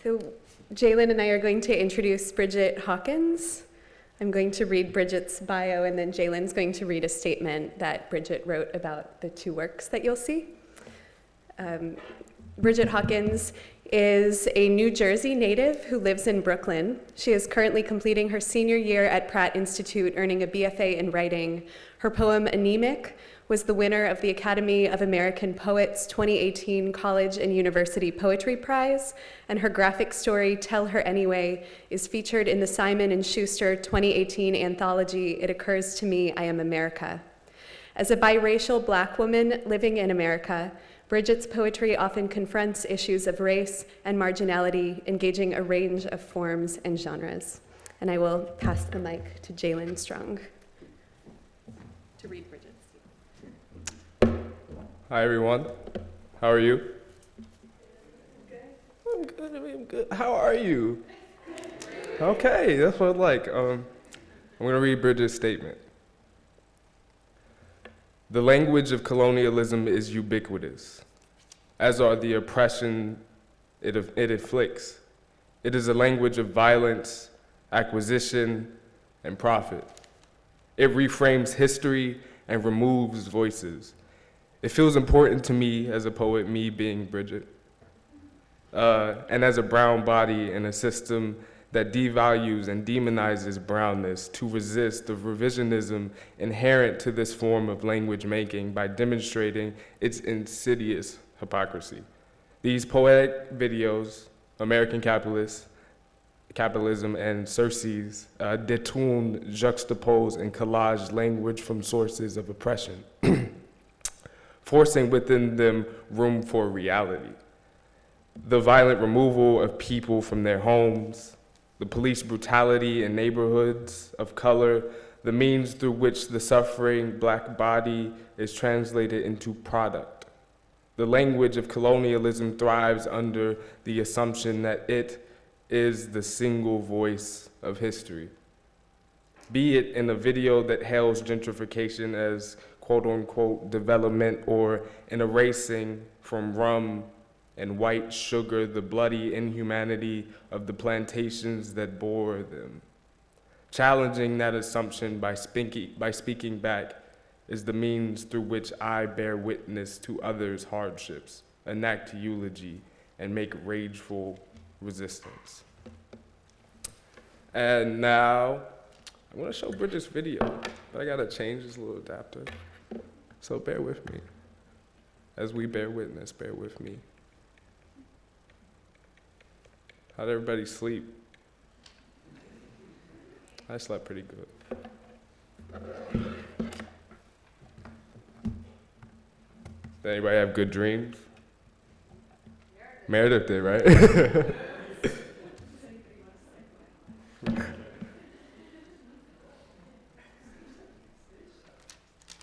So Jalen and I are going to introduce Bridget Hawkins. I'm going to read Bridget's bio, and then Jalen's going to read a statement that Bridget wrote about the two works that you'll see. Bridget Hawkins is a New Jersey native who lives in Brooklyn. She is currently completing her senior year at Pratt Institute, earning a BFA in writing. Her poem, Anemic, was the winner of the Academy of American Poets 2018 College and University Poetry Prize, and her graphic story, Tell Her Anyway, is featured in the Simon & Schuster 2018 anthology, It Occurs to Me, I Am America. As a biracial Black woman living in America, Bridget's poetry often confronts issues of race and marginality, engaging a range of forms and genres. And I will pass the mic to Jalen Strong to read Bridget's. Hi, everyone. How are you? I'm good. I'm good. How are you? Okay, that's what I like. I'm going to read Bridget's statement. The language of colonialism is ubiquitous, as are the oppression it inflicts. It is a language of violence, acquisition, and profit. It reframes history and removes voices. It feels important to me as a poet, me being Bridget, and as a brown body in a system that devalues and demonizes brownness, to resist the revisionism inherent to this form of language making by demonstrating its insidious hypocrisy. These poetic videos, American Capitalism and Circes, detourn, juxtapose, and collage language from sources of oppression, forcing within them room for reality. The violent removal of people from their homes, the police brutality in neighborhoods of color, the means through which the suffering Black body is translated into product. The language of colonialism thrives under the assumption that it is the single voice of history. Be it in a video that hails gentrification as quote-unquote development, or in erasing from rum and white sugar the bloody inhumanity of the plantations that bore them. Challenging that assumption by speaking back is the means through which I bear witness to others' hardships, enact eulogy, and make rageful resistance. And now, I want to show Bridget's video, but I gotta change this little adapter. So bear with me. As we bear witness, bear with me. How'd everybody sleep? I slept pretty good. Did anybody have good dreams? Meredith did, right?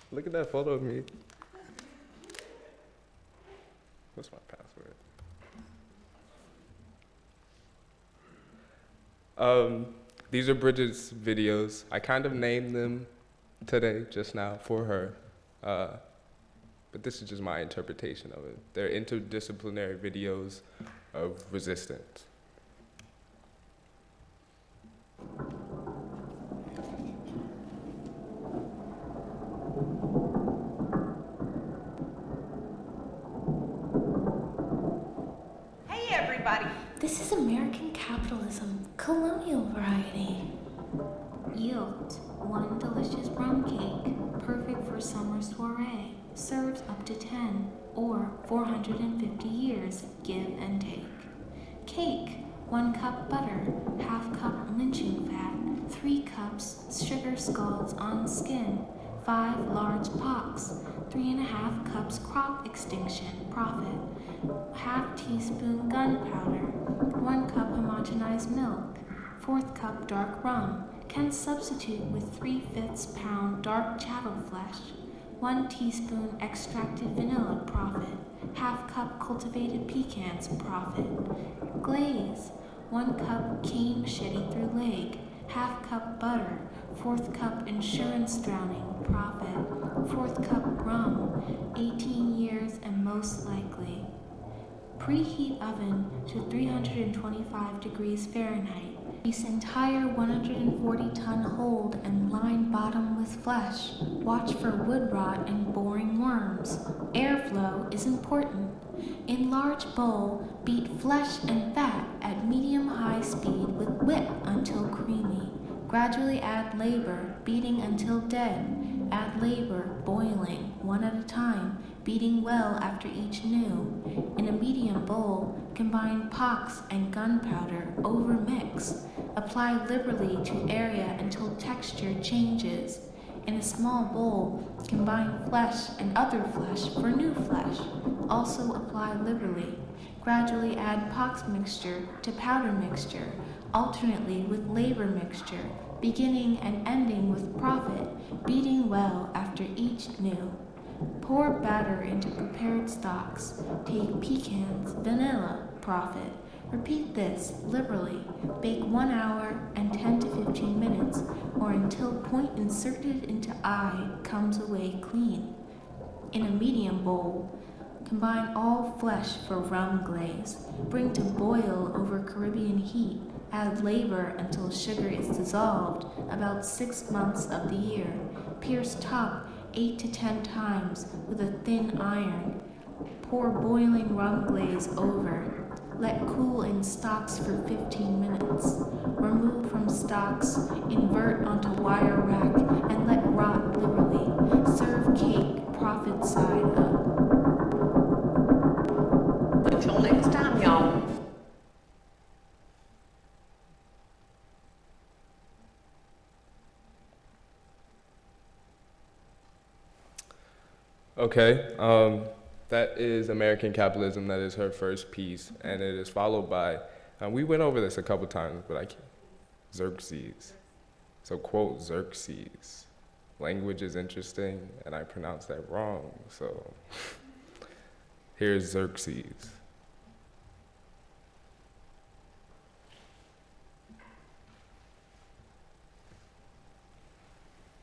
Look at that photo of me. What's my password? These are Bridget's videos. I kind of named them today, just now, for her. But this is just my interpretation of it. They're interdisciplinary videos of resistance. This is American capitalism, colonial variety. Yield, one delicious rum cake, perfect for summer soiree, serves up to 10 or 450 years, give and take. Cake, 1 cup butter, ½ cup lynching fat, 3 cups sugar skulls on skin, 5 large pox, 3½ cups crop extinction, profit, ½ teaspoon gunpowder, 1 cup homogenized milk, 4th cup dark rum, can substitute with 3/5 pound dark chattel flesh, 1 teaspoon extracted vanilla, profit, ½ cup cultivated pecans, profit, glaze, 1 cup cane machete through leg, ½ cup butter, 4th cup insurance drowning, profit, 4th cup rum, 18 years and most likely. Preheat oven to 325 degrees Fahrenheit. This entire 140-ton hold and line bottom with flesh. Watch for wood rot and boring worms. Airflow is important. In large bowl, beat flesh and fat at medium-high speed with whip until creamy. Gradually add labor, beating until dead. Add labor, boiling, one at a time, beating well after each new. In a medium bowl, combine pox and gunpowder over mix. Apply liberally to area until texture changes. In a small bowl, combine flesh and other flesh for new flesh. Also apply liberally. Gradually add pox mixture to powder mixture, alternately with labor mixture, beginning and ending with profit, beating well after each new. Pour batter into prepared stocks. Take pecans, vanilla, profit. Repeat this liberally. Bake 1 hour and 10 to 15 minutes, or until point inserted into eye comes away clean. In a medium bowl, combine all flesh for rum glaze. Bring to boil over Caribbean heat. Add labor until sugar is dissolved, about 6 months of the year. Pierce top 8 to 10 times with a thin iron. Pour boiling rum glaze over. Let cool in stocks for 15 minutes. Remove from stocks, invert onto wire rack, and let rot liberally. Serve cake, profit side up. Until next time, y'all. Okay, that is American Capitalism. That is her first piece, and it is followed by, we went over this a couple times, but I can't, Xerxes. So quote Xerxes. Language is interesting, and I pronounced that wrong, so here's Xerxes.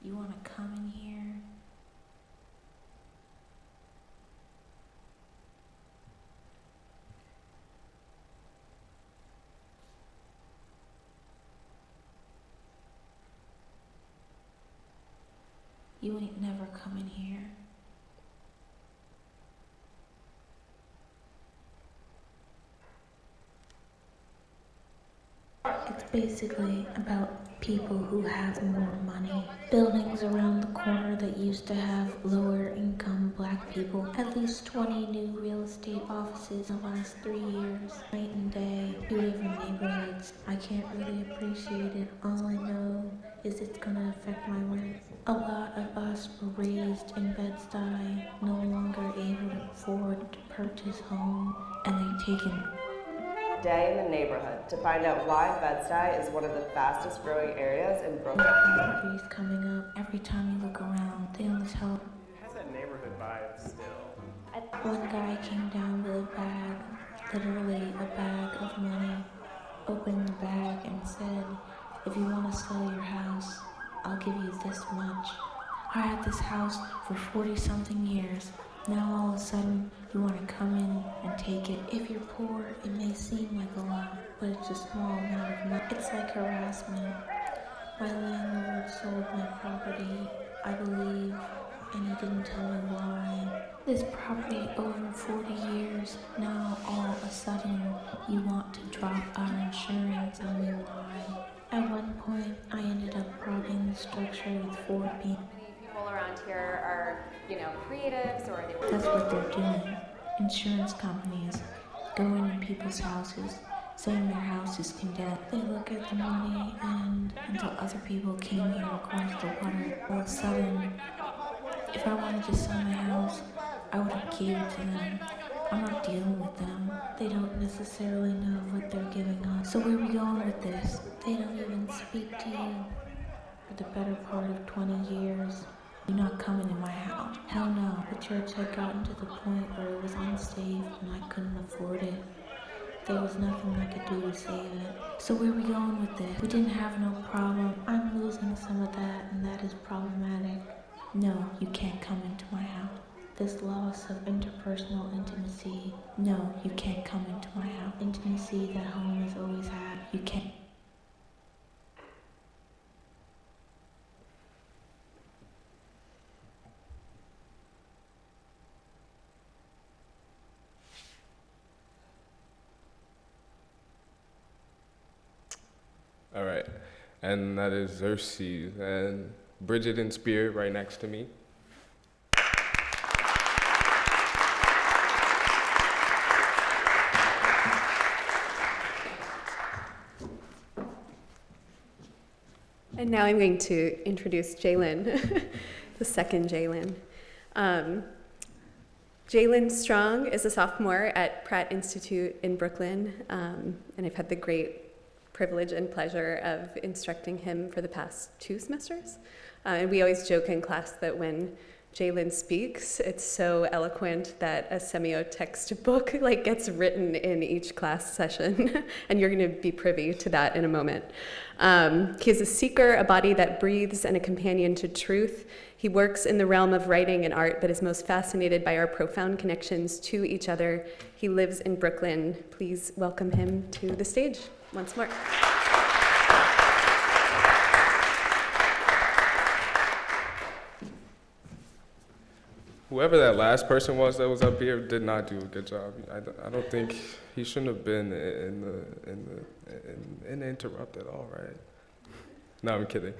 You want to come in here? You ain't never coming here. It's basically about people who have more money. Buildings around the corner that used to have lower income black people. At least 20 new real estate offices in the last 3 years. Night and day, 2 different neighborhoods. I can't really appreciate it. All I know is it's gonna affect my rent. A lot of us were raised in Bed-Stuy, no longer able to afford to purchase home, and they've taken Day in the neighborhood to find out why Bed-Stuy is one of the fastest growing areas in Brooklyn. properties coming up. Every time you look around, they only tell. It has that neighborhood vibe still. One guy came down with a bag, literally a bag of money, opened the bag and said, "If you want to sell your house, I'll give you this much." I had this house for 40-something years. Now all of a sudden, you want to come in and take it. If you're poor, it may seem like a lot, but it's a small amount of money. It's like harassment. My landlord sold my property, I believe, and he didn't tell me why. This property over 40 years, now all of a sudden, you want to drop our insurance. Tell me why. At one point, I ended up robbing the structure with 4 people. People around here are, creatives, or they work. That's what they're doing. Insurance companies go into people's houses, saying their house is condemned. They look at the money, and until other people came here across the water, all of a sudden, if I wanted to sell my house, I would have gave it to them. I'm not dealing with them. They don't necessarily know what they're giving us. So where are we going with this? They don't even speak to you. For the better part of 20 years, you're not coming in my house. Hell no. The church had gotten to the point where it was unsafe and I couldn't afford it. There was nothing I could do to save it. So where are we going with this? We didn't have no problem. I'm losing some of that, and that is problematic. No, you can't come into my house. This loss of interpersonal intimacy. No, you can't come into my house. Intimacy that home has always had. You can't. All right, and that is Xerxes and Bridget in spirit right next to me. And now I'm going to introduce Jalen, the second Jalen. Jalen Strong is a sophomore at Pratt Institute in Brooklyn, and I've had the great privilege and pleasure of instructing him for the past 2 semesters. And we always joke in class that when Jalen speaks, it's so eloquent that a semiotext book gets written in each class session, and you're going to be privy to that in a moment. He is a seeker, a body that breathes, and a companion to truth. He works in the realm of writing and art, but is most fascinated by our profound connections to each other. He lives in Brooklyn. Please welcome him to the stage once more. Whoever that last person was that was up here did not do a good job. I don't think he shouldn't have been in the interrupt at all, right? No, I'm kidding.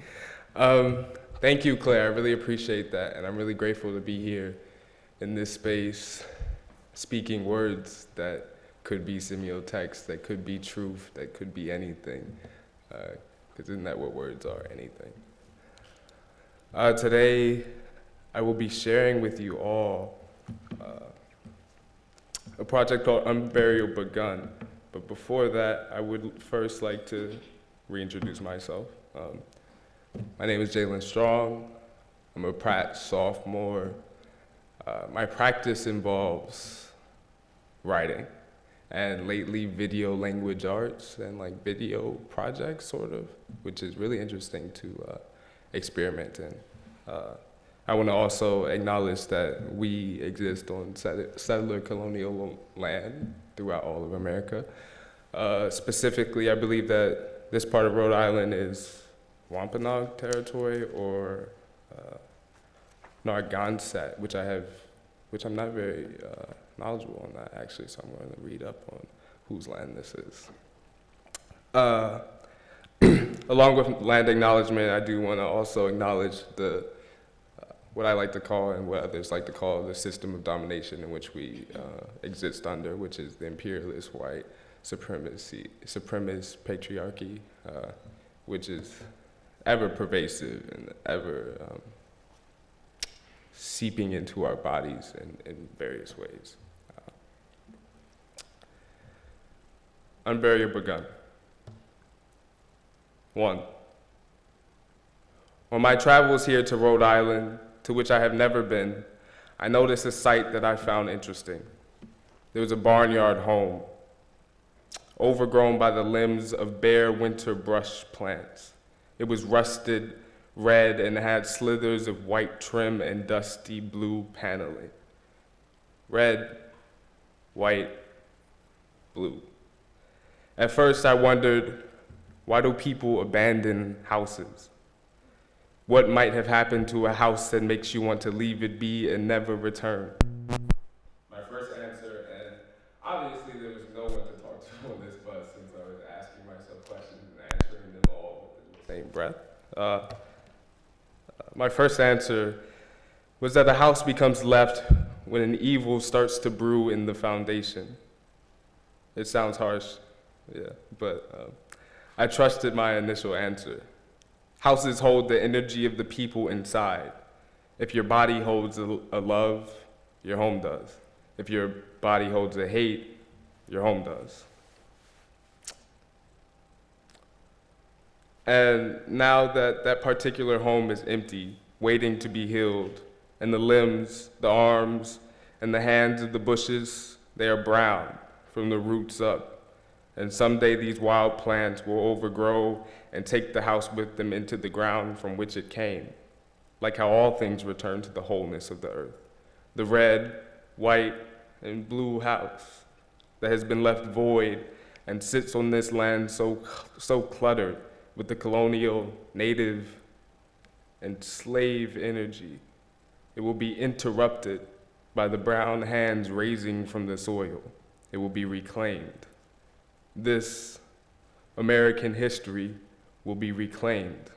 Thank you, Claire. I really appreciate that, and I'm really grateful to be here in this space, speaking words that could be semiotext, that could be truth, that could be anything. Because isn't that what words are? Anything. Today, I will be sharing with you all a project called Unburial Begun. But before that, I would first like to reintroduce myself. My name is Jalen Strong. I'm a Pratt sophomore. My practice involves writing and lately video language arts and video projects, sort of, which is really interesting to experiment in. I want to also acknowledge that we exist on settler colonial land throughout all of America. Specifically, I believe that this part of Rhode Island is Wampanoag territory or Narragansett, which I'm not very knowledgeable on that actually, so I'm going to read up on whose land this is. Along with land acknowledgement, I do want to also acknowledge what I like to call and what others like to call the system of domination in which we exist under, which is the imperialist white supremacist patriarchy, which is ever pervasive and ever seeping into our bodies in various ways. Unburial Begun. 1. On my travels here to Rhode Island, to which I have never been, I noticed a sight that I found interesting. There was a barnyard home, overgrown by the limbs of bare winter brush plants. It was rusted red and had slithers of white trim and dusty blue paneling. Red, white, blue. At first I wondered, why do people abandon houses? What might have happened to a house that makes you want to leave it be and never return? My first answer, and obviously there was no one to talk to on this bus since I was asking myself questions and answering them all in the same breath. My first answer was that a house becomes left when an evil starts to brew in the foundation. It sounds harsh, yeah, but I trusted my initial answer. Houses hold the energy of the people inside. If your body holds a love, your home does. If your body holds a hate, your home does. And now that that particular home is empty, waiting to be healed, and the limbs, the arms, and the hands of the bushes, they are brown from the roots up. And someday these wild plants will overgrow and take the house with them into the ground from which it came, like how all things return to the wholeness of the earth. the red, white, and blue house that has been left void and sits on this land so cluttered with the colonial, native, and slave energy. It will be interrupted by the brown hands raising from the soil. It will be reclaimed. This American history will be reclaimed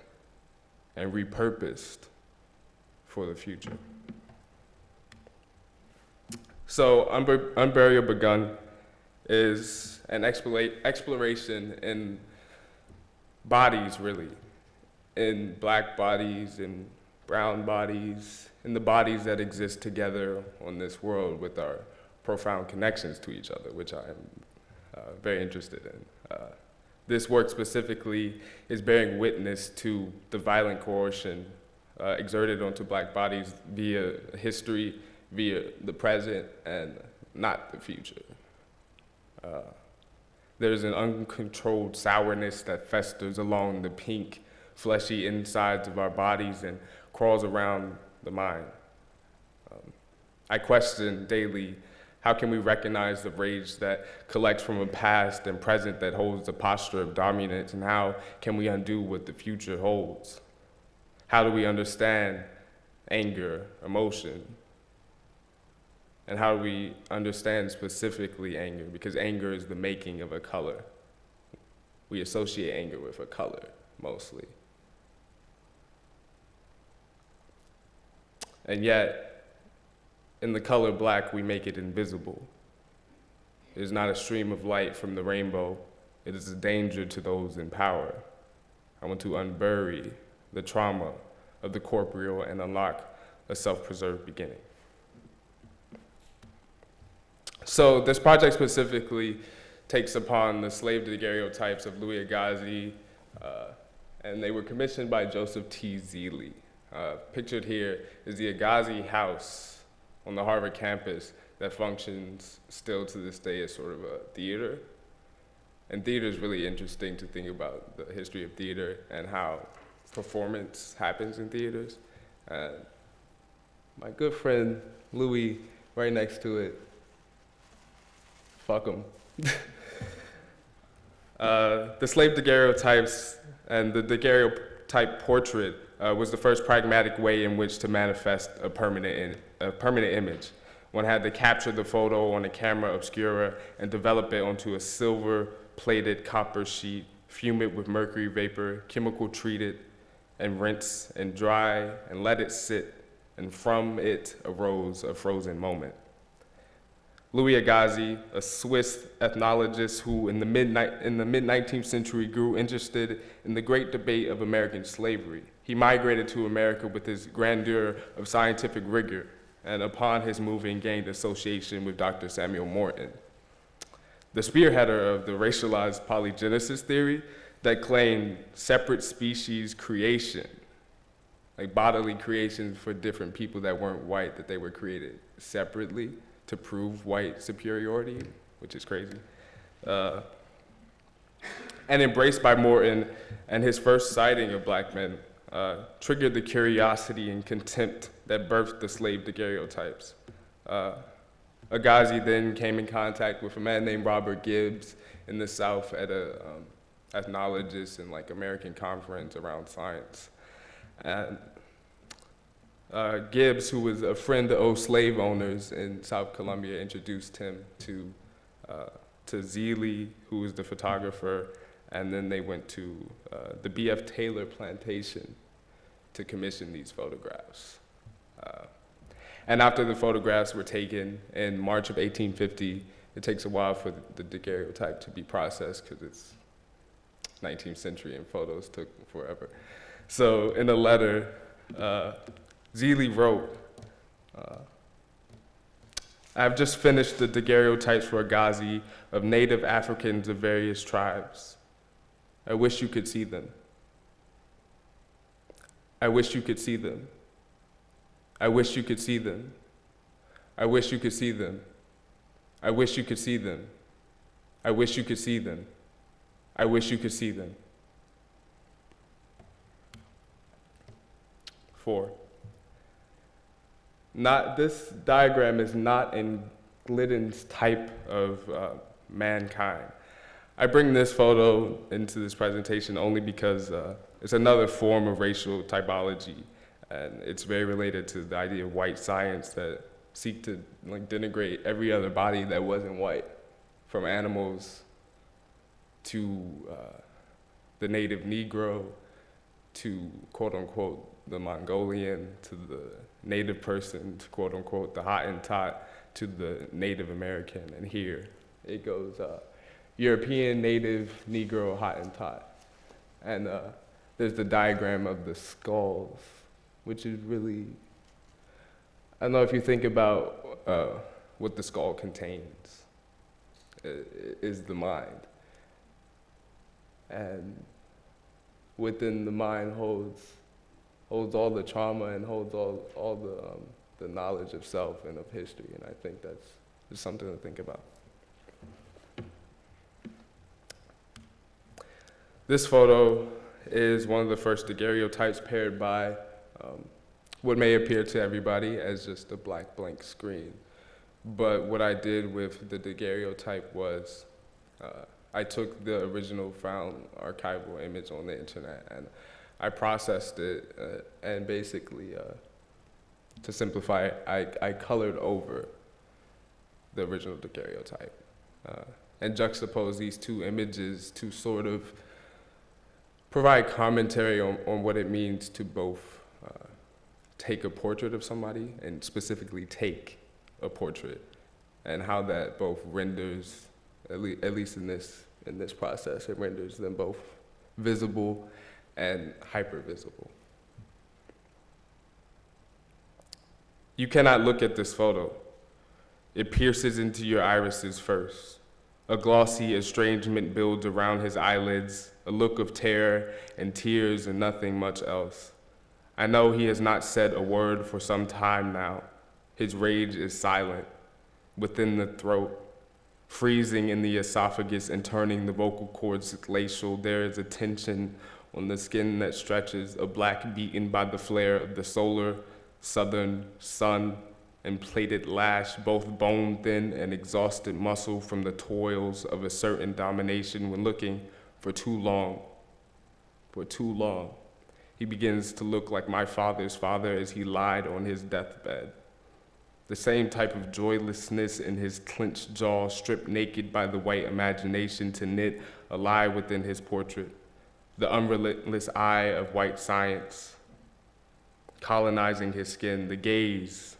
and repurposed for the future. So Unburial Begun is an exploration in bodies, really, in Black bodies, in brown bodies, in the bodies that exist together on this world with our profound connections to each other, which I am very interested in. This work specifically is bearing witness to the violent coercion exerted onto Black bodies via history, via the present, and not the future. There's an uncontrolled sourness that festers along the pink, fleshy insides of our bodies and crawls around the mind. I question daily, how can we recognize the rage that collects from a past and present that holds a posture of dominance, and how can we undo what the future holds? How do we understand anger, emotion? And how do we understand specifically anger? Because anger is the making of a color. We associate anger with a color, mostly. And yet, in the color Black, we make it invisible. It is not a stream of light from the rainbow. It is a danger to those in power. I want to unbury the trauma of the corporeal and unlock a self-preserved beginning. So this project specifically takes upon the slave daguerreotypes of Louis Agassiz, and they were commissioned by Joseph T. Zealy. Pictured here is the Agassiz house on the Harvard campus that functions still to this day as sort of a theater. And theater is really interesting to think about the history of theater and how performance happens in theaters. My good friend Louis, right next to it, fuck him. The slave daguerreotypes and the daguerreotype portrait was the first pragmatic way in which to manifest a permanent image. One had to capture the photo on a camera obscura and develop it onto a silver-plated copper sheet, fume it with mercury vapor, chemical treat it, and rinse and dry and let it sit, and from it arose a frozen moment. Louis Agassiz, a Swiss ethnologist who in the mid-19th century grew interested in the great debate of American slavery. He migrated to America with his grandeur of scientific rigor, and upon his moving gained association with Dr. Samuel Morton, the spearheader of the racialized polygenesis theory that claimed separate species creation, like bodily creations for different people that weren't white, that they were created separately to prove white superiority, which is crazy. And embraced by Morton, and his first sighting of Black men triggered the curiosity and contempt that birthed the slave daguerreotypes. Agassiz then came in contact with a man named Robert Gibbs in the South at a ethnologist and like American conference around science. And Gibbs, who was a friend of slave owners in South Columbia, introduced him to Zealy, who was the photographer, and then they went to the B.F. Taylor plantation to commission these photographs. And after the photographs were taken in March of 1850, it takes a while for the daguerreotype to be processed because it's 19th century and photos took forever. So in a letter, Zealy wrote, I've just finished the daguerreotypes for Agassiz of native Africans of various tribes. I wish you could see them. I wish you could see them. I wish you could see them. I wish you could see them. I wish you could see them. I wish you could see them. I wish you could see them. 4. This diagram is not in Glidden's type of mankind. I bring this photo into this presentation only because it's another form of racial typology, and it's very related to the idea of white science that seek to denigrate every other body that wasn't white, from animals to the native Negro, to quote unquote the Mongolian, to the native person, to quote unquote the Hottentot, to the Native American. And here it goes European, native, Negro, Hottentot. And there's the diagram of the skulls, which is really, I don't know if you think about what the skull contains, is the mind. And within the mind holds all the trauma and holds all the knowledge of self and of history, and I think that's just something to think about. This photo is one of the first daguerreotypes paired by what may appear to everybody as just a black blank screen. But what I did with the daguerreotype was I took the original found archival image on the internet and I processed it and basically, to simplify it, I colored over the original daguerreotype and juxtaposed these two images to sort of provide commentary on what it means to both take a portrait of somebody and specifically take a portrait, and how that both renders, at least in this process, it renders them both visible and hyper-visible. You cannot look at this photo. It pierces into your irises first. A glossy estrangement builds around his eyelids, a look of terror and tears and nothing much else. I know he has not said a word for some time now. His rage is silent, within the throat, freezing in the esophagus and turning the vocal cords glacial. There is a tension on the skin that stretches, a black beaten by the flare of the solar southern sun and plated lash, both bone-thin and exhausted muscle from the toils of a certain domination when looking for too long. For too long. He begins to look like my father's father as he lied on his deathbed. The same type of joylessness in his clenched jaw, stripped naked by the white imagination to knit a lie within his portrait. The unrelentless eye of white science, colonizing his skin, the gaze,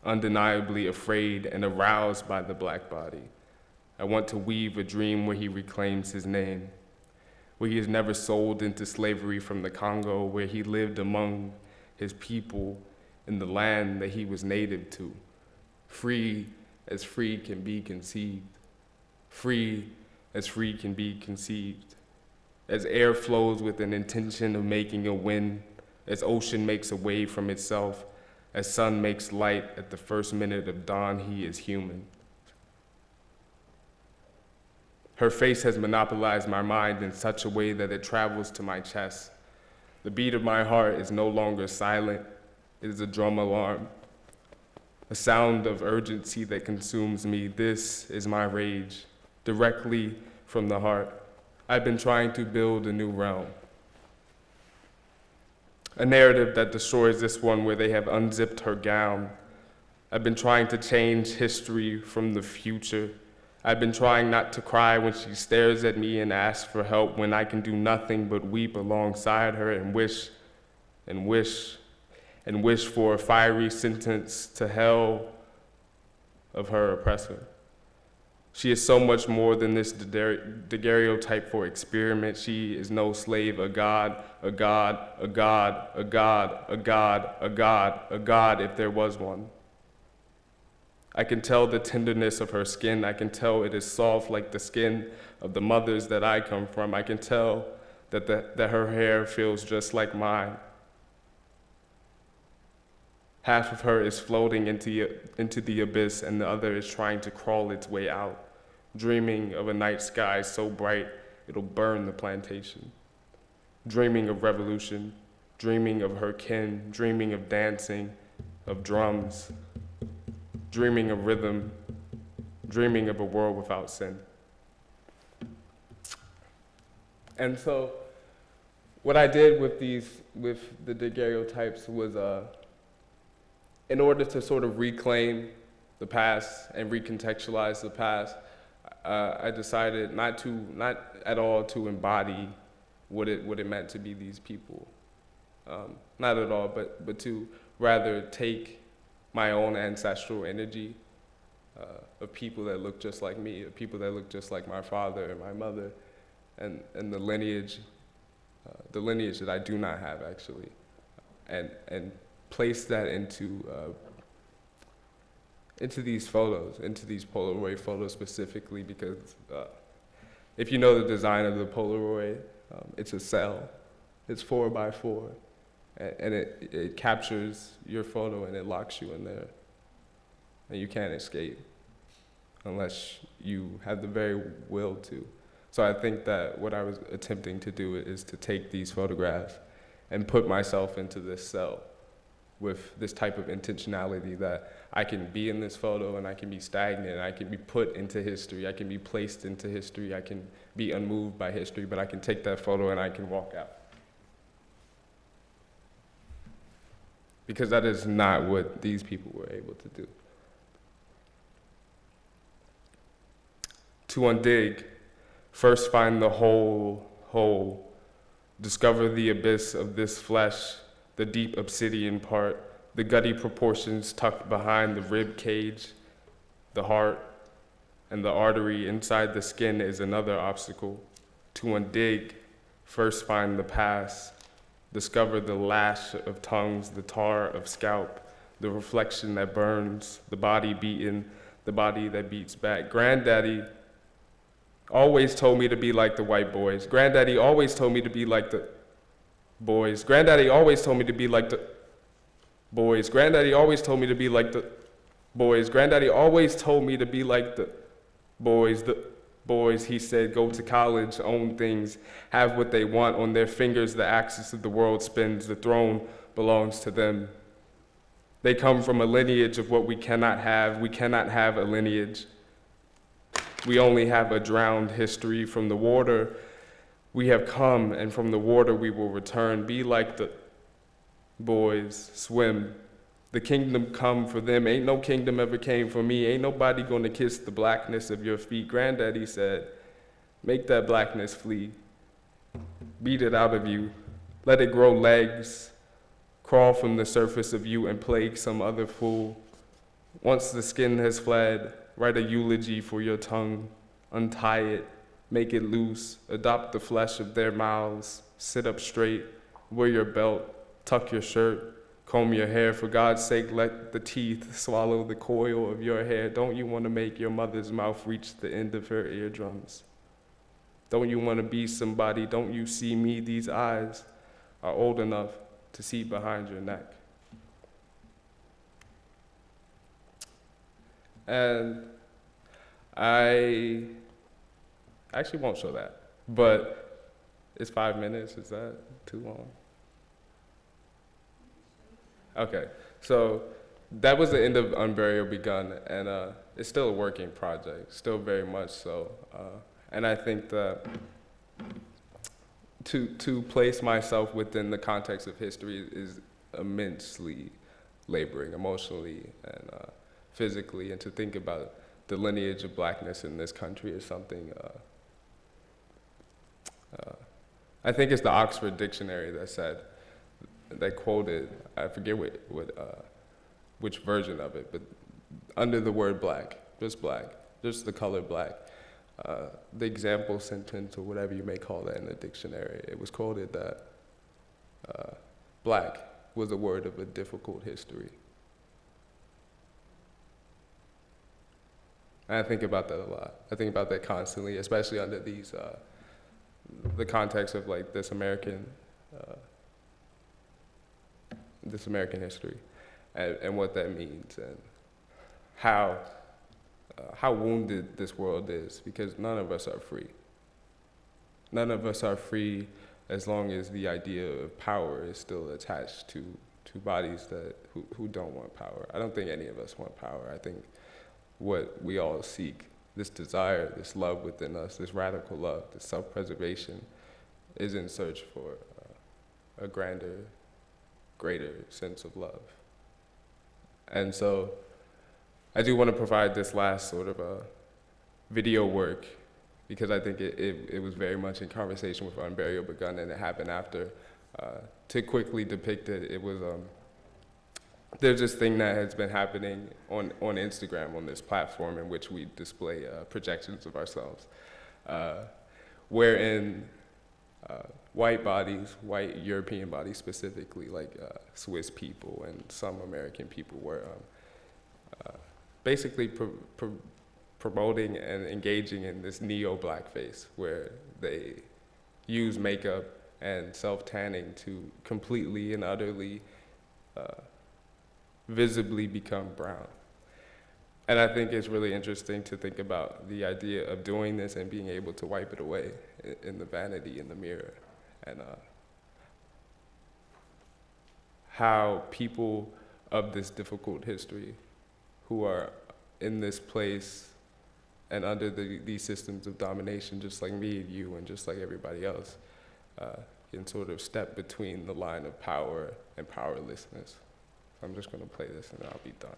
undeniably afraid and aroused by the black body. I want to weave a dream where he reclaims his name, where he is never sold into slavery from the Congo, where he lived among his people in the land that he was native to, free as free can be conceived, free as free can be conceived, as air flows with an intention of making a wind, as ocean makes a wave from itself, as sun makes light at the first minute of dawn, he is human. Her face has monopolized my mind in such a way that it travels to my chest. The beat of my heart is no longer silent. It is a drum alarm, a sound of urgency that consumes me. This is my rage, directly from the heart. I've been trying to build a new realm, a narrative that destroys this one where they have unzipped her gown. I've been trying to change history from the future. I've been trying not to cry when she stares at me and asks for help, when I can do nothing but weep alongside her and wish for a fiery sentence to hell of her oppressor. She is so much more than this daguerreotype for experiment. She is no slave, a god, a god, a god, a god, a god, a god, a god if there was one. I can tell the tenderness of her skin. I can tell it is soft like the skin of the mothers that I come from. I can tell that her hair feels just like mine. Half of her is floating into the abyss and the other is trying to crawl its way out, dreaming of a night sky so bright it'll burn the plantation, dreaming of revolution, dreaming of her kin, dreaming of dancing, of drums, dreaming of rhythm, dreaming of a world without sin. And so what I did with the daguerreotypes was, in order to sort of reclaim the past and recontextualize the past, I decided not at all to embody what it meant to be these people. Not at all, but to rather take my own ancestral energy of people that look just like me, of people that look just like my father and my mother, and the lineage that I do not have actually, and place that into these photos, into these Polaroid photos specifically, because if you know the design of the Polaroid, it's a cell, it's 4x4, and it captures your photo and it locks you in there, and you can't escape unless you have the very will to. So I think that what I was attempting to do is to take these photographs and put myself into this cell with this type of intentionality that I can be in this photo and I can be stagnant, I can be put into history, I can be placed into history, I can be unmoved by history, but I can take that photo and I can walk out. Because that is not what these people were able to do. To undig, first find the whole, discover the abyss of this flesh, the deep obsidian part, the gutty proportions tucked behind the rib cage, the heart, and the artery inside the skin is another obstacle. To undig, first find the past, discover the lash of tongues, the tar of scalp, the reflection that burns, the body beaten, the body that beats back. Granddaddy always told me to be like the white boys. Granddaddy always told me to be like the boys. Granddaddy always told me to be like the boys. Granddaddy always told me to be like the boys. Granddaddy always told me to be like the boys. The boys, he said, go to college, own things, have what they want on their fingers. The axis of the world spins. The throne belongs to them. They come from a lineage of what we cannot have. We cannot have a lineage. We only have a drowned history. From the water we have come, and from the water we will return. Be like the boys, swim. The kingdom come for them. Ain't no kingdom ever came for me. Ain't nobody gonna kiss the blackness of your feet. Granddaddy said, make that blackness flee. Beat it out of you. Let it grow legs. Crawl from the surface of you and plague some other fool. Once the skin has fled, write a eulogy for your tongue. Untie it, make it loose. Adopt the flesh of their mouths. Sit up straight, wear your belt, tuck your shirt, comb your hair. For God's sake, let the teeth swallow the coil of your hair. Don't you want to make your mother's mouth reach the end of her eardrums? Don't you want to be somebody? Don't you see me? These eyes are old enough to see behind your neck. And I actually won't show that, but it's 5 minutes. Is that too long? Okay, so that was the end of Unburial Begun, and it's still a working project, still very much so. And I think that to place myself within the context of history is immensely laboring, emotionally and physically, and to think about the lineage of blackness in this country is something, I think it's the Oxford Dictionary that quoted, I forget which version of it, but under the word black, just the color black, the example sentence or whatever you may call that in the dictionary, it was quoted that black was a word of a difficult history. And I think about that a lot. I think about that constantly, especially under these, the context of like this American history, and what that means, and how wounded this world is, because none of us are free. None of us are free as long as the idea of power is still attached to bodies who don't want power. I don't think any of us want power. I think what we all seek, this desire, this love within us, this radical love, this self-preservation, is in search for a grander, greater sense of love. And so I do want to provide this last sort of video work, because I think it was very much in conversation with Unburial Begun, and it happened after. To quickly depict it, it was, there's this thing that has been happening on Instagram, on this platform in which we display projections of ourselves, wherein white bodies, white European bodies specifically, like Swiss people and some American people, were basically promoting and engaging in this neo-blackface, where they use makeup and self-tanning to completely and utterly visibly become brown. And I think it's really interesting to think about the idea of doing this and being able to wipe it away in the vanity in the mirror, and how people of this difficult history who are in this place and under these systems of domination, just like me and you and just like everybody else, can sort of step between the line of power and powerlessness. I'm just going to play this and I'll be done.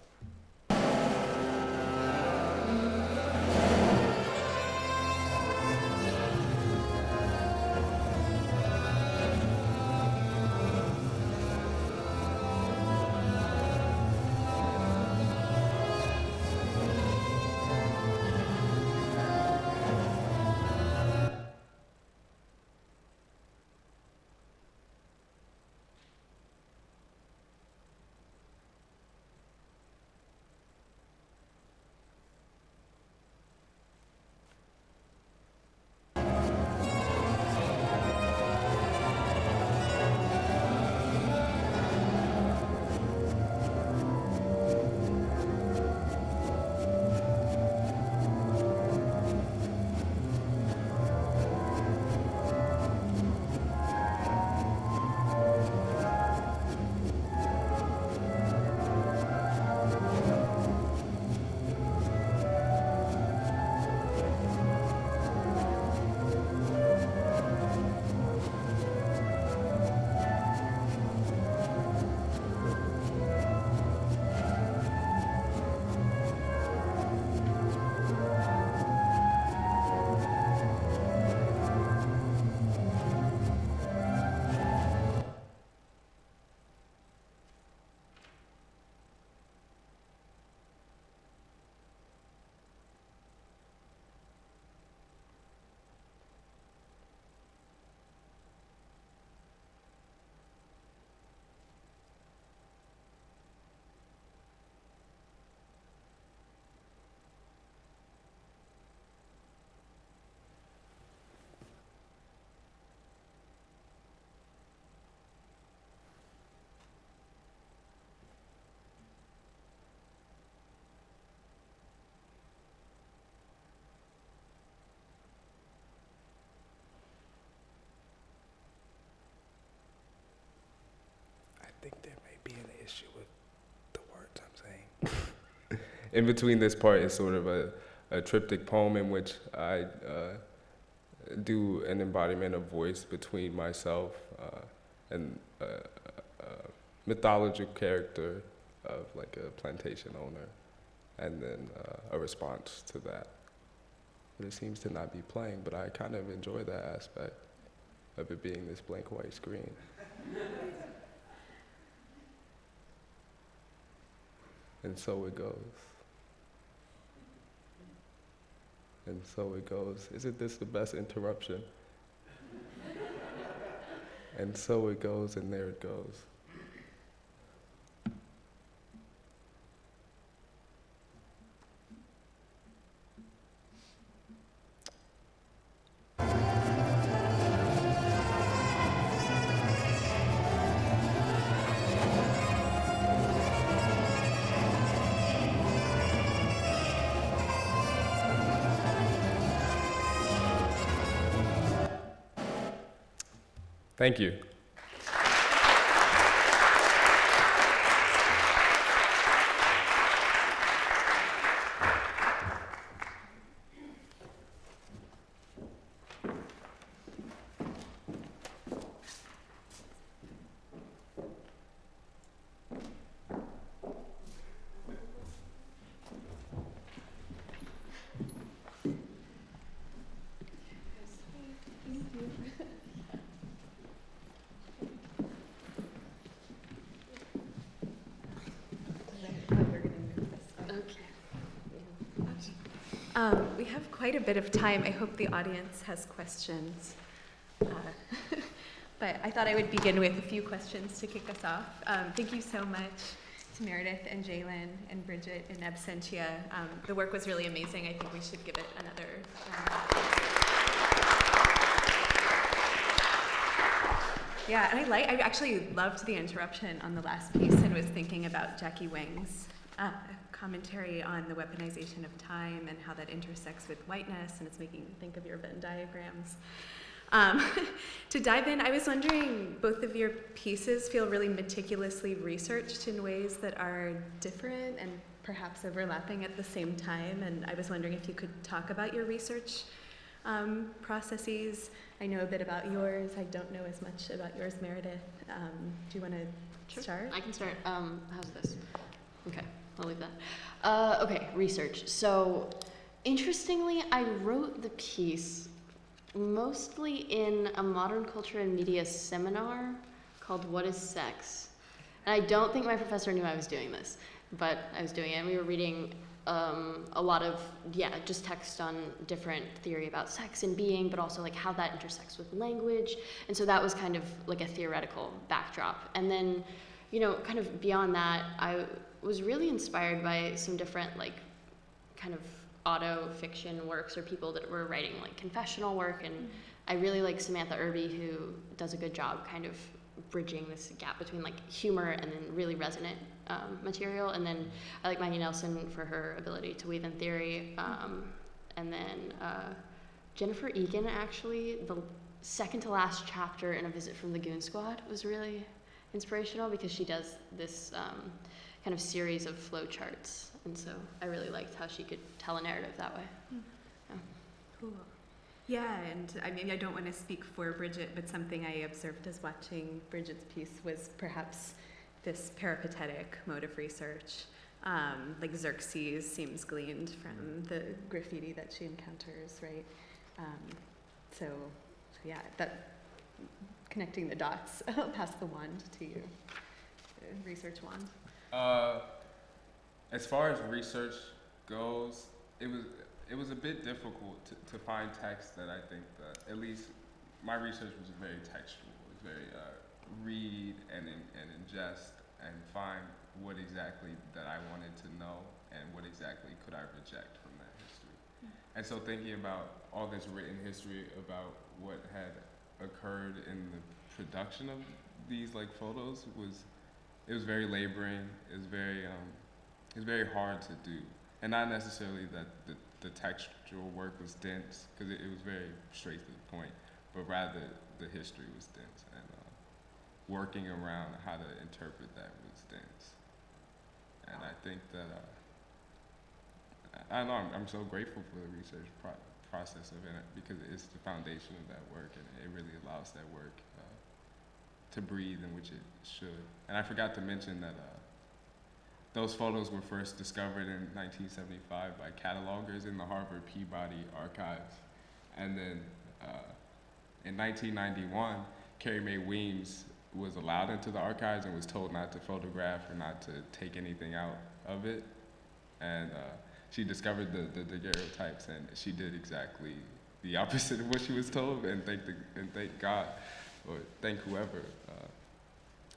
I think there may be an issue with the words I'm saying. In between this part is sort of a triptych poem in which I do an embodiment of voice between myself and a mythological character of like a plantation owner, and then a response to that. But it seems to not be playing, but I kind of enjoy that aspect of it being this blank white screen. And so it goes. And so it goes. Isn't this the best interruption? And so it goes, and there it goes. Thank you. We have quite a bit of time. I hope the audience has questions. But I thought I would begin with a few questions to kick us off. Thank you so much to Meredith and Jalen and Bridget in absentia. The work was really amazing. I think we should give it another Yeah, and I actually loved the interruption on the last piece and was thinking about Jackie Wang's commentary on the weaponization of time and how that intersects with whiteness, and it's making me think of your Venn diagrams. To dive in, I was wondering, both of your pieces feel really meticulously researched in ways that are different and perhaps overlapping at the same time, and I was wondering if you could talk about your research processes. I know a bit about yours. I don't know as much about yours, Meredith. Do you want to start? I can start. How's this? Okay, I'll leave that. Okay, research. So, interestingly, I wrote the piece mostly in a modern culture and media seminar called What is Sex? And I don't think my professor knew I was doing this, but I was doing it, and we were reading a lot of, just text on different theory about sex and being, but also like how that intersects with language. And so that was kind of like a theoretical backdrop. And then, kind of beyond that, I was really inspired by some different like kind of auto fiction works or people that were writing like confessional work. And I really like Samantha Irby, who does a good job kind of bridging this gap between like humor and then really resonant material. And then I like Maggie Nelson for her ability to weave in theory. And then Jennifer Egan, actually, the second to last chapter in A Visit from the Goon Squad was really inspirational because she does this kind of series of flow charts. And so I really liked how she could tell a narrative that way. Yeah. Cool. Yeah, and I mean, I don't want to speak for Bridget, but something I observed as watching Bridget's piece was perhaps this peripatetic mode of research. Like Xerxes seems gleaned from the graffiti that she encounters, right? So yeah, that connecting the dots. I'll pass the wand to you, the research wand. As far as research goes, it was a bit difficult to find text that I think that, at least my research was very textual. It was very read and ingest and find what exactly that I wanted to know and what exactly could I reject from that history. And so thinking about all this written history about what had occurred in the production of these like photos it was very laboring. It was very hard to do, and not necessarily that the textual work was dense, because it was very straight to the point, but rather the history was dense, and working around how to interpret that was dense. And I think that I don't know, I'm so grateful for the research process of it, because it's the foundation of that work, and it really allows that work to breathe in which it should. And I forgot to mention that those photos were first discovered in 1975 by catalogers in the Harvard Peabody archives. And then in 1991, Carrie Mae Weems was allowed into the archives and was told not to photograph or not to take anything out of it. And she discovered the daguerreotypes, and she did exactly the opposite of what she was told, and thank God, or thank whoever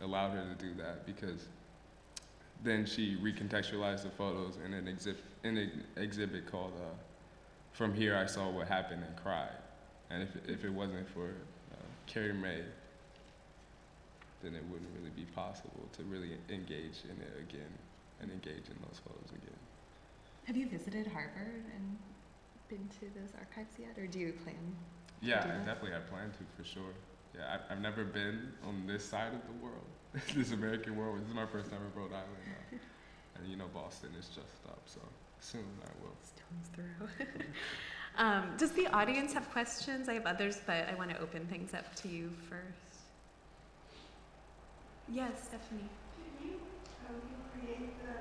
allowed her to do that, because then she recontextualized the photos in an exhibit called From Here I Saw What Happened and Cried. And if it wasn't for Carrie Mae, then it wouldn't really be possible to really engage in it again and engage in those photos again. Have you visited Harvard and been to those archives yet, or do you plan? Yeah, I definitely have planned to, for sure. yeah, I've never been on this side of the world, this American world. This is my first time in Rhode Island, and you know Boston is just up, so soon I will. Stones through. Does the audience have questions? I have others, but I want to open things up to you first. Yes, Stephanie. Did you create the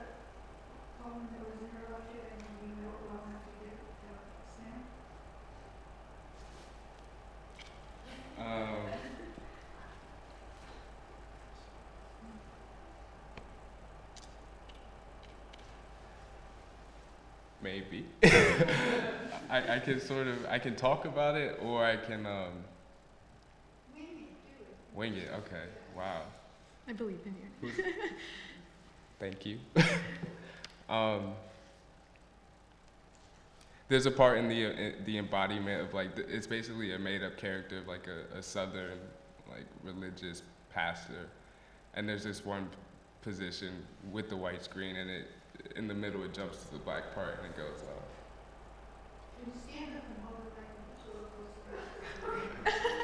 poem that was in your budget and then you wrote long enough to get it to snap? Maybe. I can talk about it, or I can wing it. Okay. Wow. I believe in you. Thank you. There's a part in the embodiment of like it's basically a made-up character of like a southern like religious pastor, and there's this one position with the white screen, and it in the middle it jumps to the black part and it goes Can you stand up and hold it back and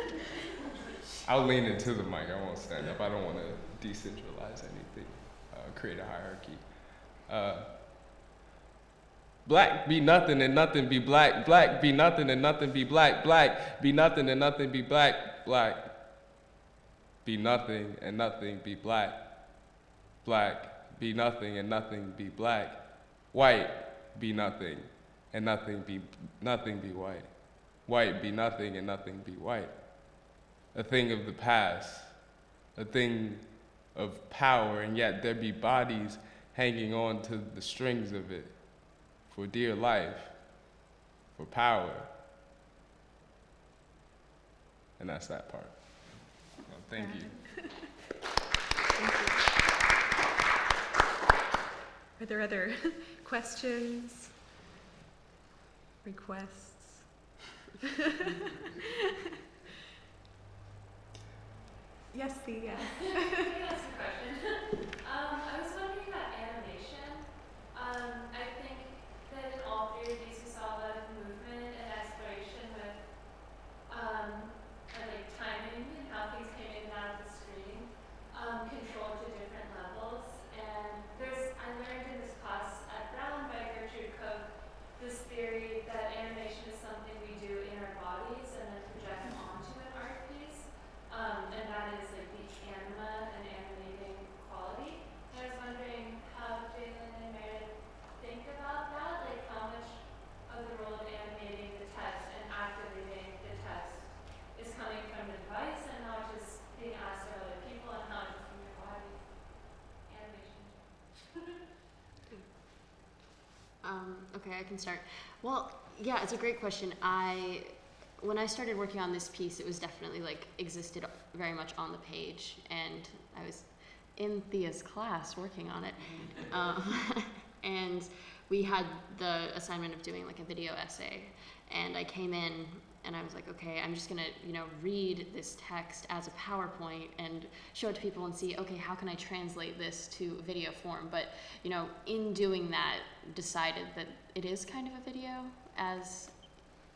put I'll lean into the mic. I won't stand up. I don't want to decentralize anything, create a hierarchy. Black be nothing and nothing be black. Black be nothing and nothing be black. Black be nothing and nothing be black. Black be nothing and nothing be black. Black be nothing and nothing be black. White be nothing and nothing be white. White be nothing and nothing be white. A thing of the past, a thing of power, and yet there be bodies hanging on to the strings of it for dear life, for power. And that's that part. Well, thank you. Thank you. Are there other questions, requests? Yes, Can I ask a question? I was wondering about animation. I think that in all three of these we saw a lot of movement and exploration with and like timing and how things came in and out of the screen, controlled to different levels. And I learned in this class at Brown by Gertrude Koch this theory that animation is something we do in our bodies and then project onto an art piece. And that is like the anima and animating quality. And I was wondering how Jalen and Meredith think about that, like how much of the role of animating the text and activating the text is coming from the device and not just being asked of other people, and how just from your body. Animation. Okay, I can start. Well, yeah, it's a great question. When I started working on this piece, it was definitely like existed very much on the page, and I was in Thea's class working on it. And we had the assignment of doing like a video essay, and I came in and I was like, okay, I'm just gonna, read this text as a PowerPoint and show it to people and see, okay, how can I translate this to video form? But, in doing that, decided that it is kind of a video as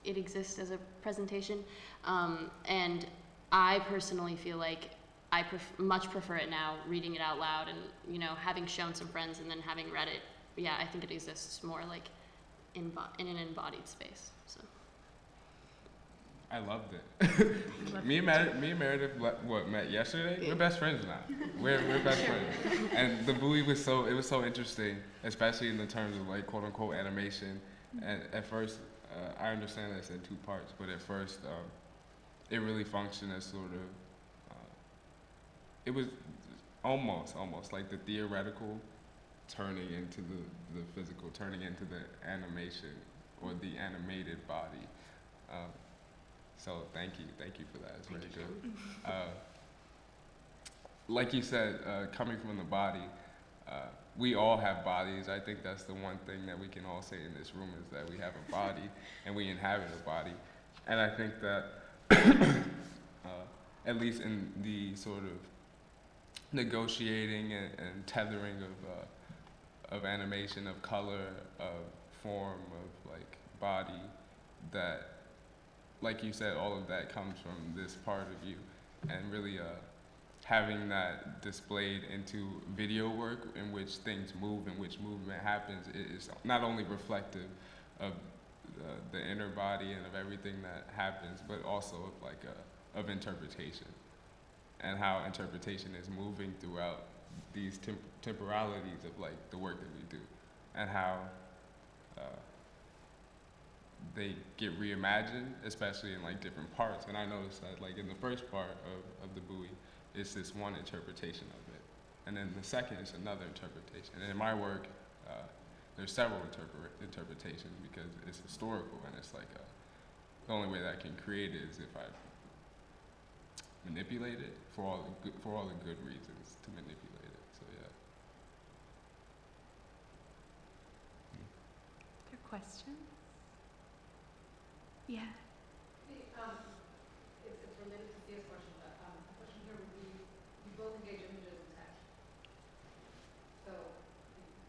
it exists as a presentation. And I personally feel like I much prefer it now, reading it out loud and, having shown some friends and then having read it. Yeah, I think it exists more like in an embodied space, so. I loved it. me and Meredith met yesterday? We're best friends now. We're best friends. And the movie was so interesting, especially in the terms of like quote unquote animation. And at first, I understand this in two parts, but at first, it really functioned as sort of, it was almost like the theoretical turning into the physical, turning into the animation or the animated body. So thank you for that. It's very good. Like you said, coming from the body, we all have bodies. I think that's the one thing that we can all say in this room is that we have a body and we inhabit a body. And I think that, at least in the sort of negotiating and tethering of animation, of color, of form, of like body, that, like you said, all of that comes from this part of you. and really having that displayed into video work in which things move, in which movement happens, is not only reflective of the inner body and of everything that happens, but also of like of interpretation, and how interpretation is moving throughout these temporalities of like the work that we do, and how they get reimagined, especially in like different parts. And I noticed that like in the first part of the buoy, it's this one interpretation of it, and then the second is another interpretation. And in my work, there's several interpretations because it's historical, and it's like the only way that I can create it is if I manipulate it for all the good reasons to manipulate it. So yeah. Your question? Yeah. Hey, it's related to Thea's question, but the question here would be, you both engage images and text. So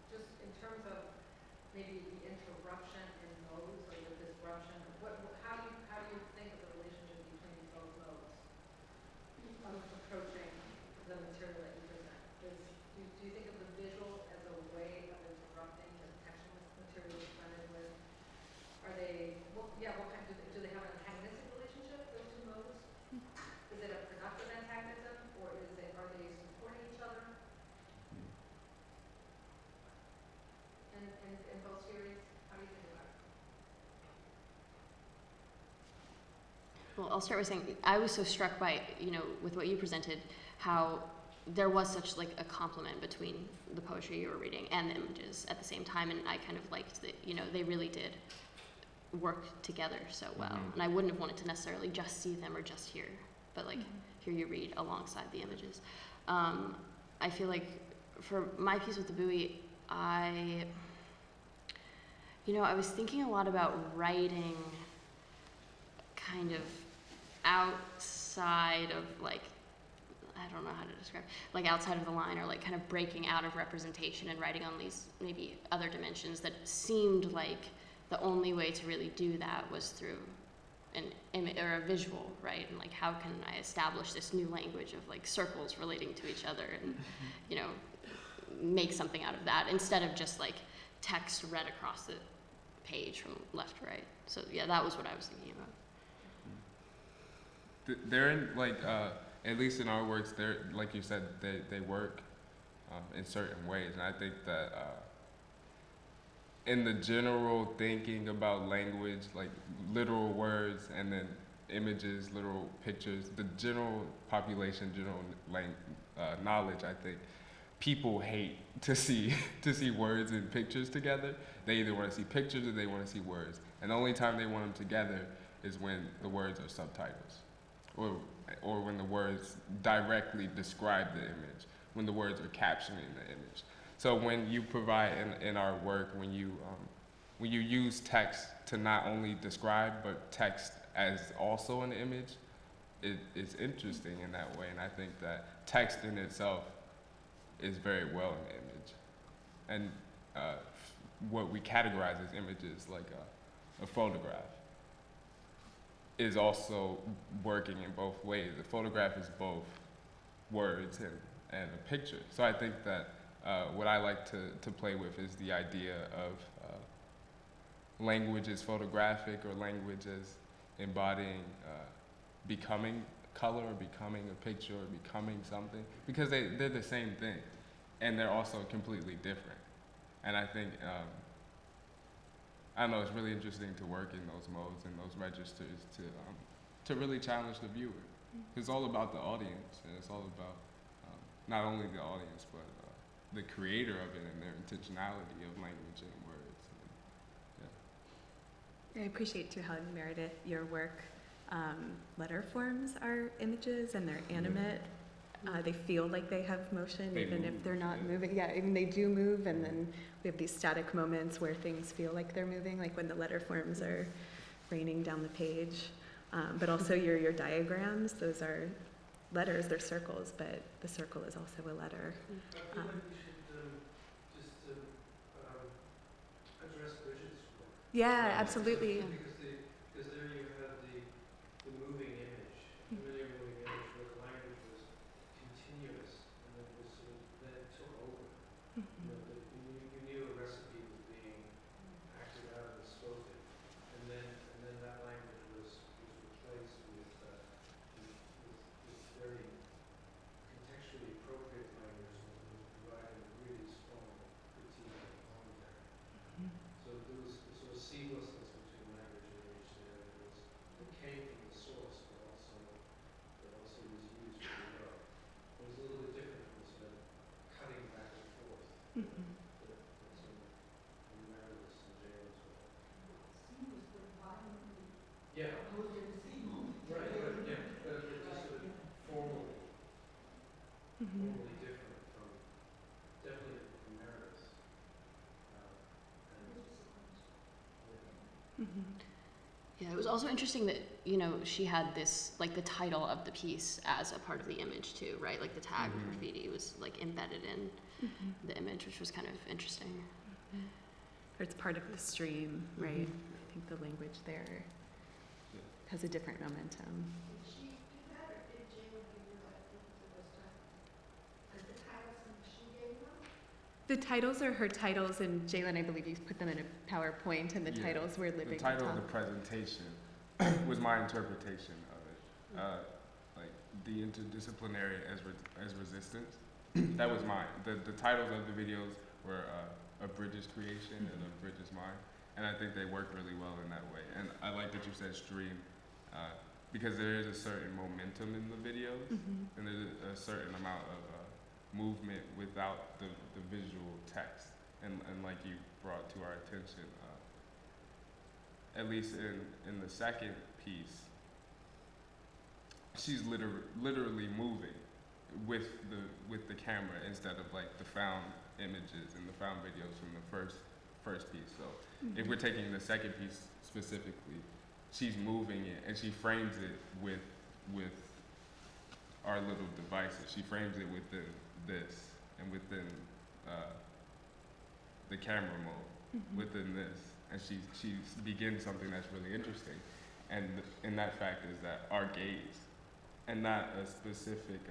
just in terms of maybe the interruption in modes or the disruption, how do you think of the relationship between both modes of approaching the material that you present? Do you think of the visual as a way of interrupting the textual material you're presented with? Are they, what kind do they have an antagonistic relationship, those two modes? Is it a productive antagonism, or are they supporting each other? And in both series, how do you think about it? Well, I'll start with saying I was so struck by, with what you presented, how there was such like a complement between the poetry you were reading and the images at the same time, and I kind of liked that, they really did work together so well. And I wouldn't have wanted to necessarily just see them or just hear, but like hear you read alongside the images. I feel like for my piece with the buoy, I was thinking a lot about writing kind of outside of like, I don't know how to describe, like outside of the line, or like kind of breaking out of representation and writing on these maybe other dimensions that seemed like the only way to really do that was through an image or a visual, right? And like, how can I establish this new language of like circles relating to each other and, make something out of that instead of just like text read across the page from left to right. So yeah, that was what I was thinking about. They're in like, at least in our works, they're, like you said, they work in certain ways. And I think that in the general thinking about language, like literal words and then images, literal pictures, the general population, general knowledge, I think people hate to see words and pictures together. They either want to see pictures or they want to see words. And the only time they want them together is when the words are subtitles, or when the words directly describe the image, when the words are captioning the image. So when you provide in our work, when you use text to not only describe but text as also an image, it's interesting in that way. And I think that text in itself is very well an image. And what we categorize as images, like a photograph, is also working in both ways. A photograph is both words and a picture. So I think that what I like to play with is the idea of language as photographic, or language as embodying becoming color, or becoming a picture, or becoming something, because they're the same thing, and they're also completely different. And I think, I don't know, it's really interesting to work in those modes and those registers to really challenge the viewer. It's all about the audience, and it's all about not only the audience, but the creator of it and their intentionality of language and words. And, yeah. I appreciate too how, Meredith, your work, letter forms are images and they're animate. They feel like they have motion, even if they're not moving. Yeah, even they do move, and then we have these static moments where things feel like they're moving, like when the letter forms are raining down the page. But also your diagrams, those are letters, they're circles, but the circle is also a letter. I feel like we should just address Bridget's work. Yeah, absolutely. Because there you have the moving image, familiar moving image with was also interesting that, you know, she had this, like the title of the piece as a part of the image too, right? Like the tag of graffiti was like embedded in the image, which was kind of interesting. Or it's part of the stream, right? I think the language there has a different momentum. Did she do that, or did Jalen give you that this time? And the titles and she gave them? The titles are her titles, and Jalen, I believe you put them in a PowerPoint, and the titles were living. The title on of the top. presentation was my interpretation of it. Like the interdisciplinary as resistance. That was mine. The titles of the videos were a Bridget's creation and a Bridget's mind, and I think they work really well in that way. And I like that you said stream, because there is a certain momentum in the videos, and there's a certain amount of movement without the visual text, and like you brought to our attention, at least in the second piece, she's literally moving with the camera instead of like the found images and the found videos from the first piece. So if we're taking the second piece specifically, she's moving it and she frames it with our little devices. She frames it within this and within the camera mode within this, and she begins something that's really interesting, and that fact is that our gaze, and not a specific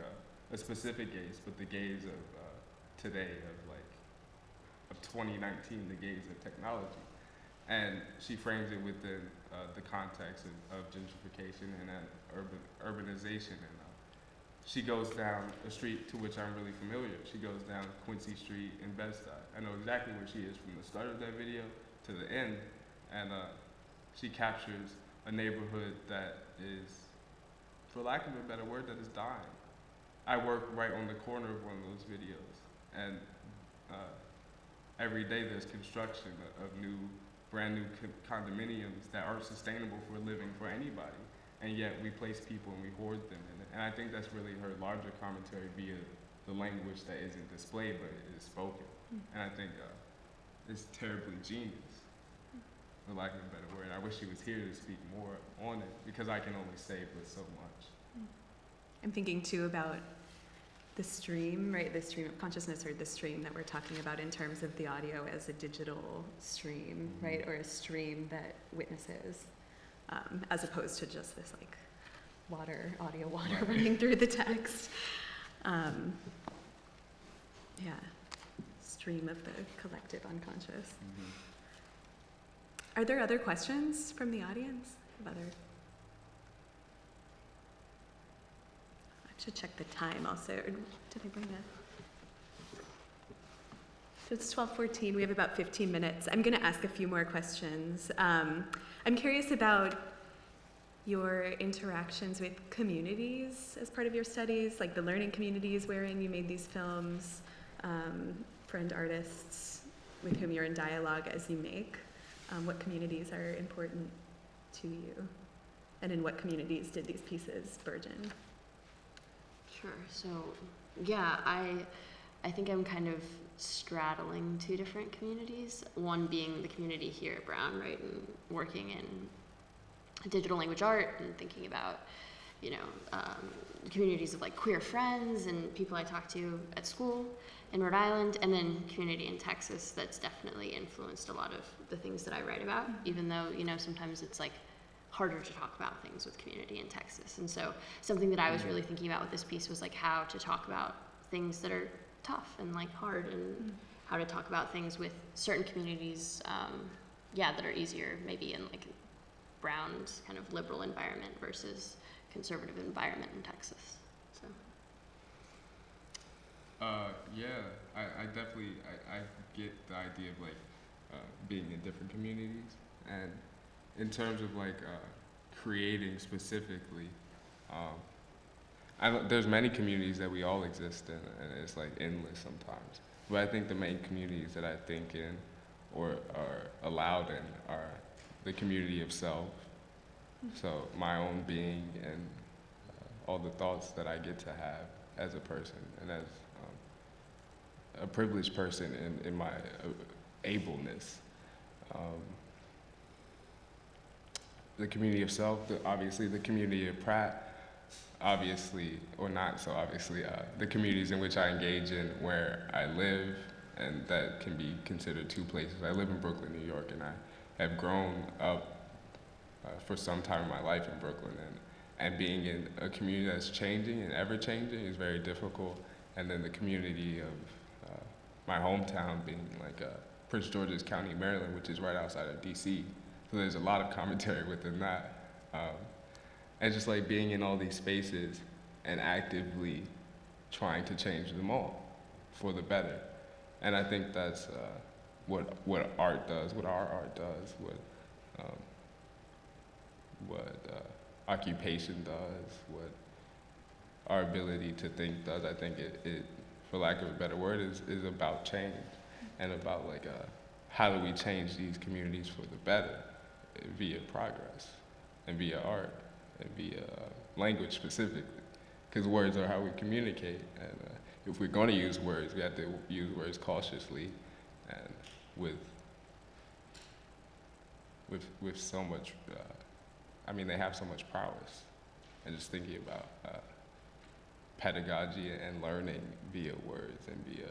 gaze, but the gaze of today, of 2019, the gaze of technology, and she frames it within the context of gentrification and urbanization, and she goes down a street to which I'm really familiar. She goes down Quincy Street in Bed-Stuy. I know exactly where she is from the start of that video to the end, and she captures a neighborhood that is, for lack of a better word, that is dying. I work right on the corner of one of those videos, and every day there's construction of brand new condominiums that aren't sustainable for living for anybody, and yet we place people and we hoard them in it. And I think that's really her larger commentary via the language that isn't displayed but is spoken. And I think it's terribly genius, for lack of a better word. I wish she was here to speak more on it, because I can only say but so much. I'm thinking too about the stream, right? The stream of consciousness, or the stream that we're talking about in terms of the audio as a digital stream, right? Or a stream that witnesses, as opposed to just this like audio water running through the text. Yeah, stream of the collective unconscious. Are there other questions from the audience? I should check the time also. Or did I bring that? So it's 12:14. We have about 15 minutes. I'm going to ask a few more questions. I'm curious about your interactions with communities as part of your studies, like the learning communities wherein you made these films, friend artists with whom you're in dialogue as you make. What communities are important to you? And in what communities did these pieces burgeon? Sure. So, yeah, I think I'm kind of straddling two different communities. One being the community here at Brown, right, and working in digital language art and thinking about, you know, communities of like queer friends and people I talk to at school in Rhode Island, and then community in Texas that's definitely influenced a lot of the things that I write about, even though, you know, sometimes it's like harder to talk about things with community in Texas. And so something that I was really thinking about with this piece was like how to talk about things that are tough and like hard, and how to talk about things with certain communities, that are easier maybe in like Brown's kind of liberal environment versus conservative environment in Texas. So. I definitely get the idea of like being in different communities, and in terms of like creating specifically, there's many communities that we all exist in, and it's like endless sometimes. But I think the main communities that I think in or are allowed in are the community of self, so my own being and all the thoughts that I get to have as a person and as a privileged person in my ableness. the community itself, obviously the community of Pratt, obviously, or not so obviously, the communities in which I engage in where I live, and that can be considered two places. I live in Brooklyn, New York, and I have grown up for some time in my life in Brooklyn, and being in a community that's changing and ever changing is very difficult. And then the community of my hometown being like Prince George's County, Maryland, which is right outside of DC. So there's a lot of commentary within that. And just like being in all these spaces and actively trying to change them all for the better. And I think that's what art does, what our art does, what occupation does, what our ability to think does. I think it for lack of a better word, is about change, and about like how do we change these communities for the better via progress and via art and via language specifically, because words are how we communicate, and if we're going to use words, we have to use words cautiously and with so much, I mean, they have so much prowess. And just thinking about pedagogy and learning via words and via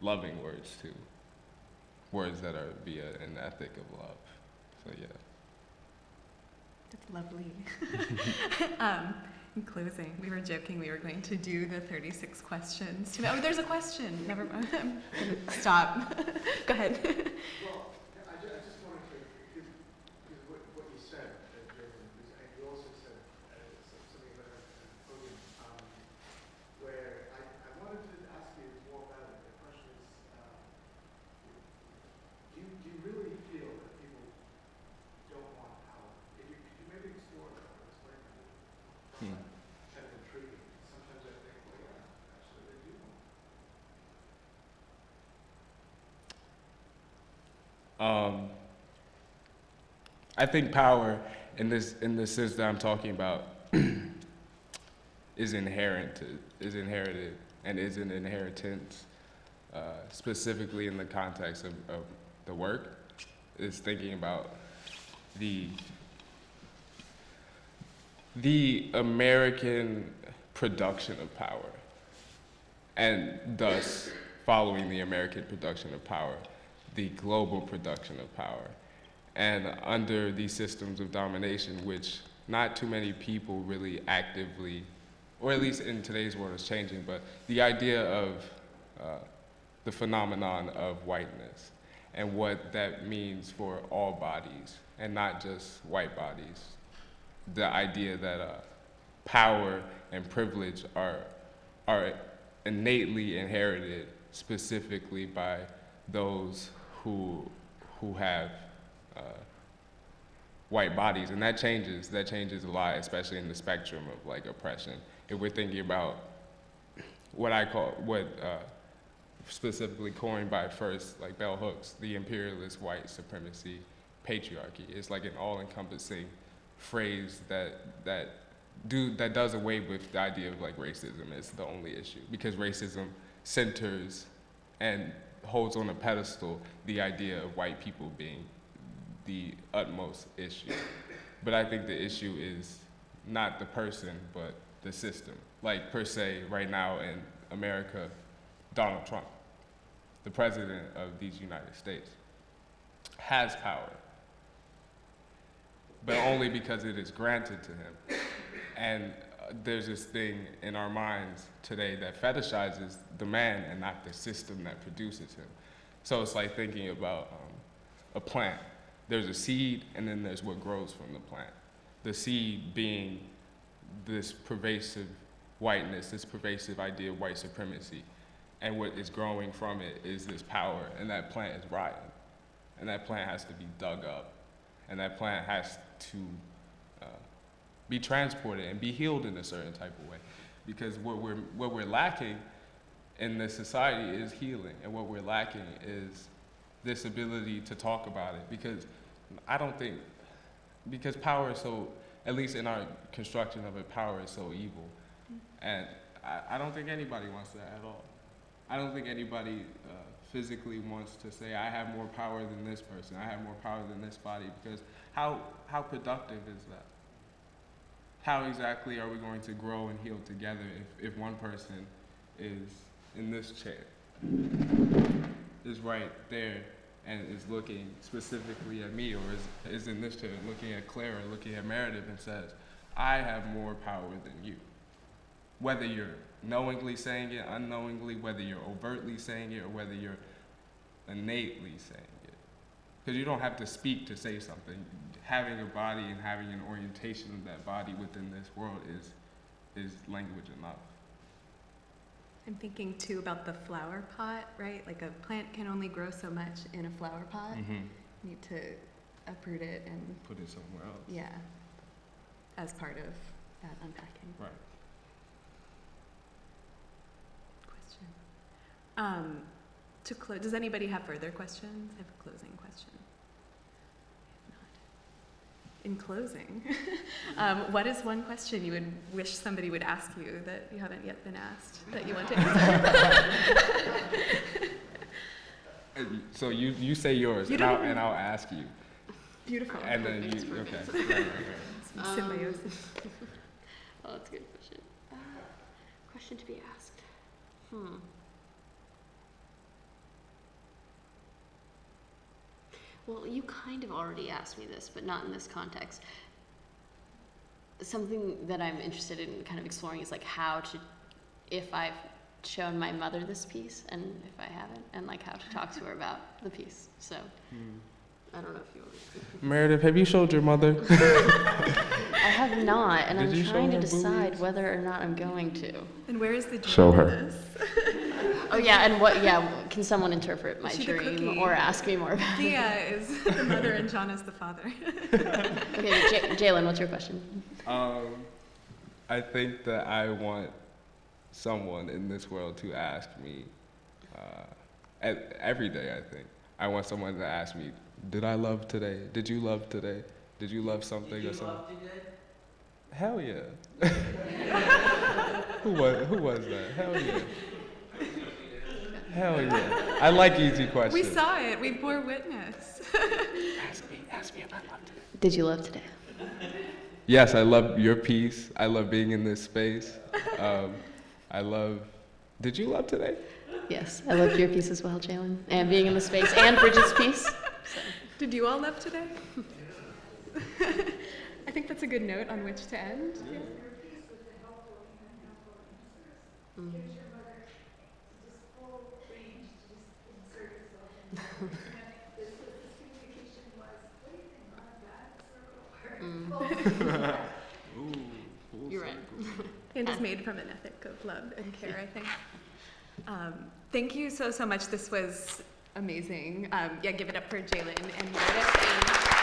loving words too. Words that are via an ethic of love. So yeah. That's lovely. In closing, we were joking we were going to do the 36 questions. Oh, there's a question. Never mind. I'm gonna stop. Go ahead. Well, I just wanted to, because what you said, Jalen, and you also said something about a podium, where I wanted to ask you more about it. The question is, do you really feel that people don't want power? Could you maybe explore that or explain that? Kind of intriguing. Sometimes I think, well, yeah, actually they do want. I think power, in the sense that I'm talking about, is inherited, and is an inheritance, specifically in the context of the work, is thinking about the American production of power, and thus, following the American production of power, the global production of power. And under these systems of domination, which not too many people really actively, or at least in today's world is changing, but the idea of the phenomenon of whiteness and what that means for all bodies and not just white bodies. The idea that power and privilege are innately inherited specifically by those who have white bodies, and that changes a lot, especially in the spectrum of like oppression. If we're thinking about what specifically coined by first, like bell hooks, the imperialist white supremacy patriarchy. It's like an all-encompassing phrase that does away with the idea of like racism as the only issue, because racism centers and holds on a pedestal the idea of white people being the utmost issue. But I think the issue is not the person, but the system. Like per se, right now in America, Donald Trump, the president of these United States, has power, but only because it is granted to him. And there's this thing in our minds today that fetishizes the man and not the system that produces him. So it's like thinking about a plant. There's a seed, and then there's what grows from the plant. The seed being this pervasive whiteness, this pervasive idea of white supremacy. And what is growing from it is this power, and that plant is rotten. And that plant has to be dug up. And that plant has to be transported and be healed in a certain type of way. Because what we're lacking in this society is healing, and what we're lacking is this ability to talk about it. Because because power is so, at least in our construction of it, power is so evil. And I don't think anybody wants that at all. I don't think anybody physically wants to say, I have more power than this person, I have more power than this body, because how productive is that? How exactly are we going to grow and heal together if one person is in this chair, is right there, and is looking specifically at me, or is in this chair looking at Claire or looking at Meredith and says, I have more power than you. Whether you're knowingly saying it, unknowingly, whether you're overtly saying it, or whether you're innately saying it. Because you don't have to speak to say something. Having a body and having an orientation of that body within this world is language enough. I'm thinking too about the flower pot, right? Like a plant can only grow so much in a flower pot. Mm-hmm. You need to uproot it and put it somewhere else. Yeah, as part of that unpacking. Right. Question. To close, does anybody have further questions? I have a closing question. If not, in closing, what is one question you would wish somebody would ask you that you haven't yet been asked that you want to answer? So you say yours, and I'll ask you. Beautiful. And then you, okay. Right. Symbiosis. Oh, that's a good question. Question to be asked. Well, you kind of already asked me this, but not in this context. Something that I'm interested in kind of exploring is like if I've shown my mother this piece, and if I haven't, and like how to talk to her about the piece. So, I don't know if you want to. Meredith, have you showed your mother? I have not, and I'm trying to decide whether or not I'm going to. And where is the dream Show her. in this? Oh yeah, and can someone interpret my dream or ask me more about it? Thea is the mother and John is the father. Okay, Jalen, what's your question? I think that I want someone in this world to ask me, every day I think, I want someone to ask me, did I love today? Did you love today? Did you love something or something? Did you love today? Hell yeah. Who was that? Hell yeah. Hell yeah. I like easy questions. We saw it. We bore witness. Ask me if I loved today. Did you love today? Yes, I love your piece. I love being in this space. Did you love today? Yes, I loved your piece as well, Jalen, and being in the space, and Bridget's piece. So. Did you all love today? I think that's a good note on which to end. Yeah. You're right. And is made from an ethic of love and care, I think. Thank you so much. This was amazing. Give it up for Jalen and Meredith.